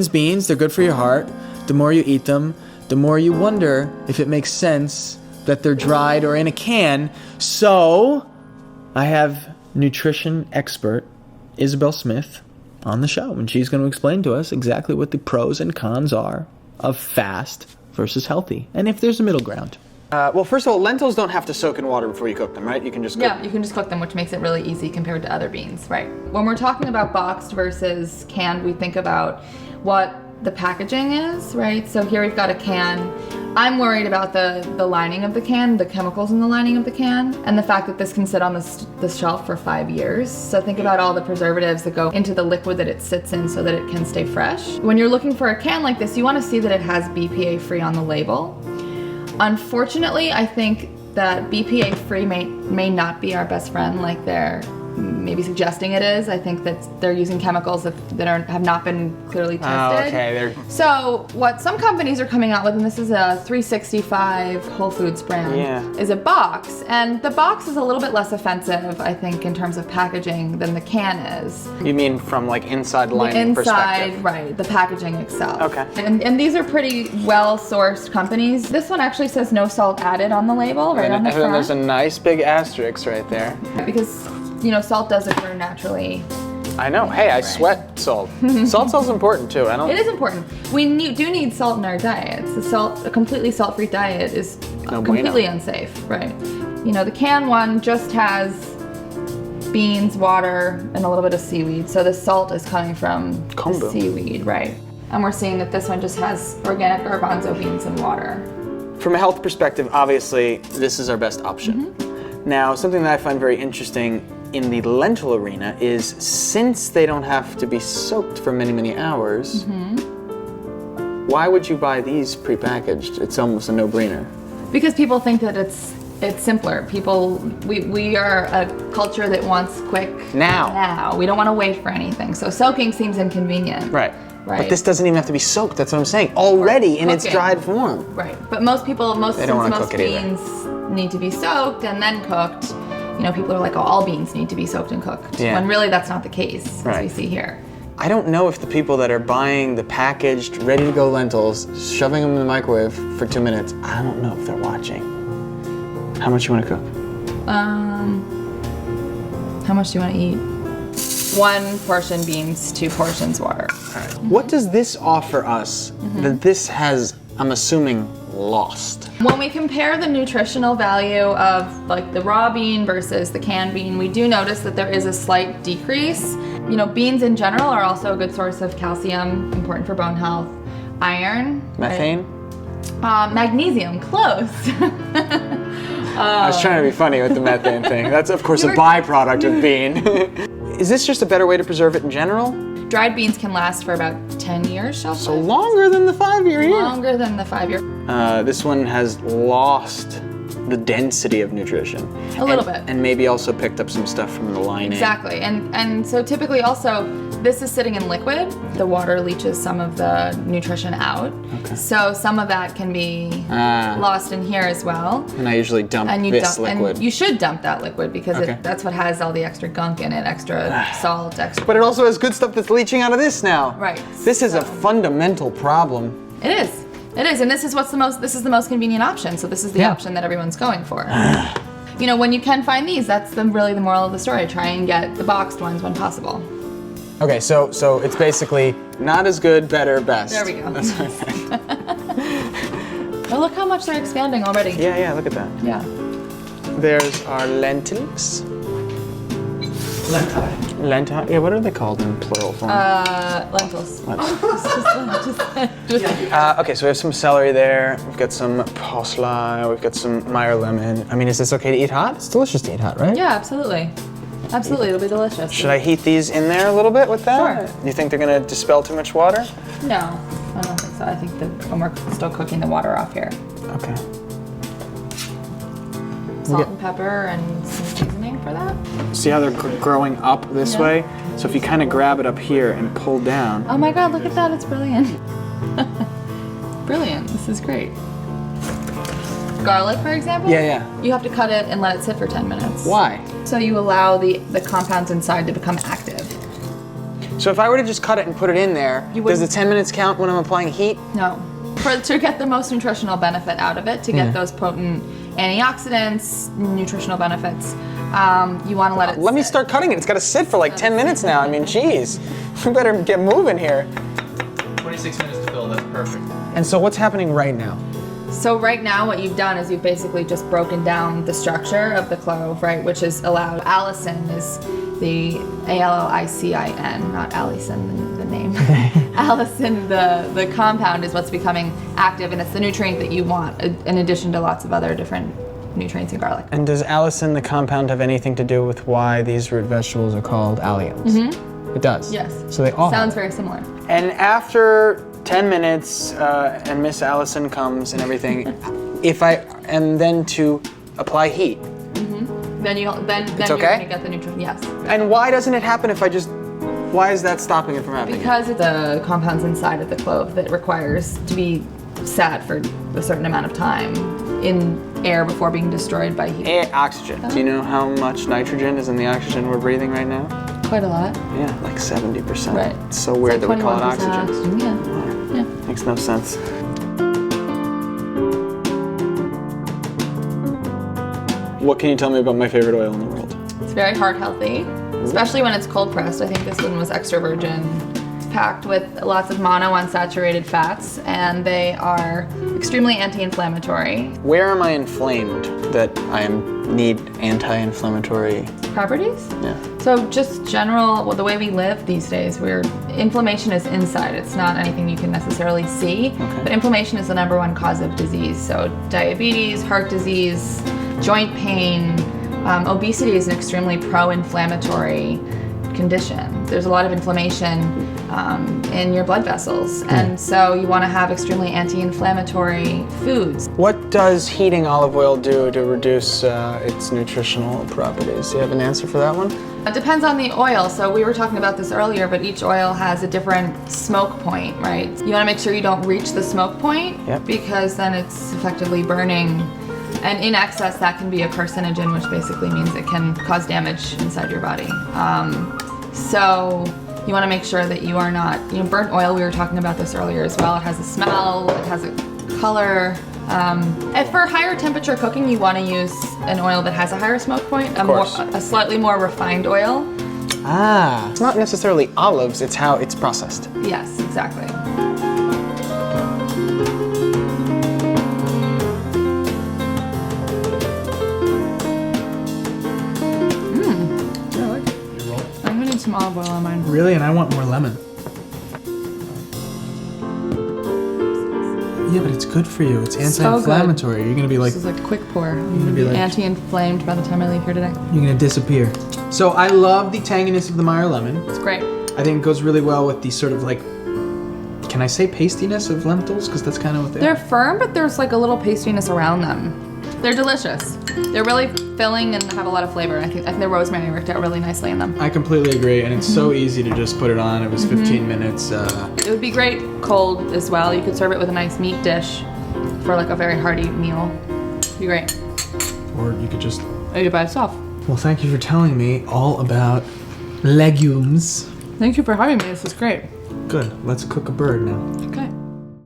Beans, they're good for your heart. The more you eat them, the more you wonder if it makes sense that they're dried or in a can. So, I have nutrition expert Isabel Smith on the show, and she's going to explain to us exactly what the pros and cons are of fast versus healthy, and if there's a middle ground. Well, first of all, lentils don't have to soak in water before you cook them, right? You can just cook Yeah, you can just cook them, which makes it really easy compared to other beans, right? When we're talking about boxed versus canned, we think about what the packaging is, right? So here we've got a can. I'm worried about the lining of the can, the chemicals in the lining of the can, and the fact that this can sit on the shelf for 5 years. So think about all the preservatives that go into the liquid that it sits in so that it can stay fresh. When you're looking for a can like this, you want to see that it has BPA free on the label. Unfortunately, I think that BPA free may not be our best friend like they're maybe suggesting it is. I think that they're using chemicals that have not been clearly tested. Oh, okay. So what some companies are coming out with, and this is a 365 Whole Foods brand, is a box. And the box is a little bit less offensive, I think, in terms of packaging than the can is. You mean from like inside lining perspective? Right, the packaging itself. Okay. And these are pretty well-sourced companies. This one actually says no salt added on the label, right on the front. And there's a nice big asterisk right there. Because, you know, salt does occur naturally. I know. Hey, I sweat salt. Salt's important too. It is important. We do need salt in our diets. A completely salt-free diet is completely unsafe, right? You know, the canned one just has beans, water, and a little bit of seaweed. So the salt is coming from the seaweed, right? And we're seeing that this one just has organic garbanzo beans and water. From a health perspective, obviously, this is our best option. Now, something that I find very interesting in the lentil arena is since they don't have to be soaked for many, many hours, why would you buy these prepackaged? It's almost a no-brainer. Because people think that it's simpler. We are a culture that wants quick now. We don't want to wait for anything. So soaking seems inconvenient. Right. But this doesn't even have to be soaked. That's what I'm saying. Already in its dried form. Right. But most beans need to be soaked and then cooked. You know, people are like, oh, all beans need to be soaked and cooked. When really that's not the case, as we see here. I don't know if the people that are buying the packaged, ready-to-go lentils, shoving them in the microwave for 2 minutes, I don't know if they're watching. How much you want to cook? How much do you want to eat? 1 portion beans, 2 portions water. All right. What does this offer us that this has, I'm assuming, lost? When we compare the nutritional value of like the raw bean versus the canned bean, we do notice that there is a slight decrease. You know, beans in general are also a good source of calcium, important for bone health, iron. Methane? Right? Magnesium, close. I was trying to be funny with the methane thing. That's of course a byproduct of bean. Is this just a better way to preserve it in general? Dried beans can last for about 10 years shelf life. So longer than the 5-year here. Longer than the 5-year. This one has lost the density of nutrition. A little bit. And maybe also picked up some stuff from the lining. Exactly. And so typically also, this is sitting in liquid. The water leaches some of the nutrition out. Okay. So some of that can be lost in here as well. And I usually dump this liquid. And you should dump that liquid because that's what has all the extra gunk in it, extra salt, extra... But it also has good stuff that's leaching out of this now. Right. This is a fundamental problem. It is. It is, and this is the most convenient option. So this is the option that everyone's going for. You know, when you can find these, that's really the moral of the story. Try and get the boxed ones when possible. Okay, so it's basically not as good, better, best. There we go. That's what I think. Well, look how much they're expanding already. Yeah, look at that. Yeah. There's our lentils. Lentil. Yeah, what are they called in plural form? Lentils. Okay, so we have some celery there. We've got some parsley. We've got some Meyer lemon. I mean, is this okay to eat hot? It's delicious to eat hot, right? Yeah, absolutely. Absolutely, it'll be delicious. Should I heat these in there a little bit with that? Sure. You think they're gonna dispel too much water? No, I don't think so. I think that when we're still cooking the water off here. Okay. Salt and pepper and some seasoning for that. See how they're growing up this way? So if you kind of grab it up here and pull down. Oh my God, look at that, it's brilliant. Brilliant, this is great. Garlic, for example? Yeah. You have to cut it and let it sit for 10 minutes. Why? So you allow the compounds inside to become active. So if I were to just cut it and put it in there, You does the wouldn't. 10 minutes count when I'm applying heat? No. To get the most nutritional benefit out of it, to get those potent antioxidants, nutritional benefits, you want to let it Let me sit. start cutting it. It's got to sit for like 10 minutes now. I mean, geez. We better get moving here. 26 minutes to fill, that's perfect. And so what's happening right now? So right now what you've done is you've basically just broken down the structure of the clove, right, which is allowed. Allicin is the Alicin, not Allison, the name. Allicin, the compound, is what's becoming active, and it's the nutrient that you want, in addition to lots of other different nutrients in garlic. And does allicin, the compound, have anything to do with why these root vegetables are called alliums? Mm-hmm. It does? Yes. So they all Sounds have it. very similar. And after 10 minutes, and Miss Allison comes and everything, and then to apply heat. Then you're okay? gonna get the nutrient. Yes. And why doesn't it happen if I just, why is that stopping it from happening? Because of the compounds inside of the clove that requires to be sat for a certain amount of time in air before being destroyed by heat. Oxygen. Do you know how much nitrogen is in the oxygen we're breathing right now? Quite a lot. Yeah, like 70%. Right. It's so weird that we call it 21% oxygen. Yeah. Makes no sense. What can you tell me about my favorite oil in the world? It's very heart healthy, especially when it's cold pressed. I think this one was extra virgin. It's packed with lots of monounsaturated fats, and they are extremely anti-inflammatory. Where am I inflamed that need anti-inflammatory? Properties? Yeah. So just the way we live these days, inflammation is inside. It's not anything you can necessarily see, but inflammation is the #1 cause of disease. So diabetes, heart disease, joint pain, obesity is an extremely pro-inflammatory condition. There's a lot of inflammation in your blood vessels, and so you want to have extremely anti-inflammatory foods. What does heating olive oil do to reduce its nutritional properties? Do you have an answer for that one? It depends on the oil. So we were talking about this earlier, but each oil has a different smoke point, right? You want to make sure you don't reach the smoke point, because then it's effectively burning. And in excess, that can be a carcinogen, which basically means it can cause damage inside your body. So you want to make sure that you are not, burnt oil, we were talking about this earlier as well. It has a smell, it has a color. And for higher temperature cooking, you want to use an oil that has a higher smoke point, a slightly more refined oil. It's not necessarily olives, it's how it's processed. Yes, exactly. I'm gonna need some olive oil on mine. Really? And I want more lemon. Yeah, but it's good for you. It's anti-inflammatory. You're gonna be like, This is a quick pour. I'm gonna be be like- anti-inflamed by the time I leave here today. you're gonna disappear. So I love the tanginess of the Meyer lemon. It's great. I think it goes really well with the sort of like, can I say pastiness of lentils? Because that's kind of what They're firm, but there's like a little pastiness around them. They're delicious. They're really filling and have a lot of flavor. I think the rosemary worked out really nicely in them. I completely agree, and it's so easy to just put it on. It was 15 minutes. It would be great cold as well. You could serve it with a nice meat dish for like a very hearty meal. It'd be great. Or you could just... Eat it by itself. Well, thank you for telling me all about legumes. Thank you for having me. This is great. Good. Let's cook a bird now. Okay.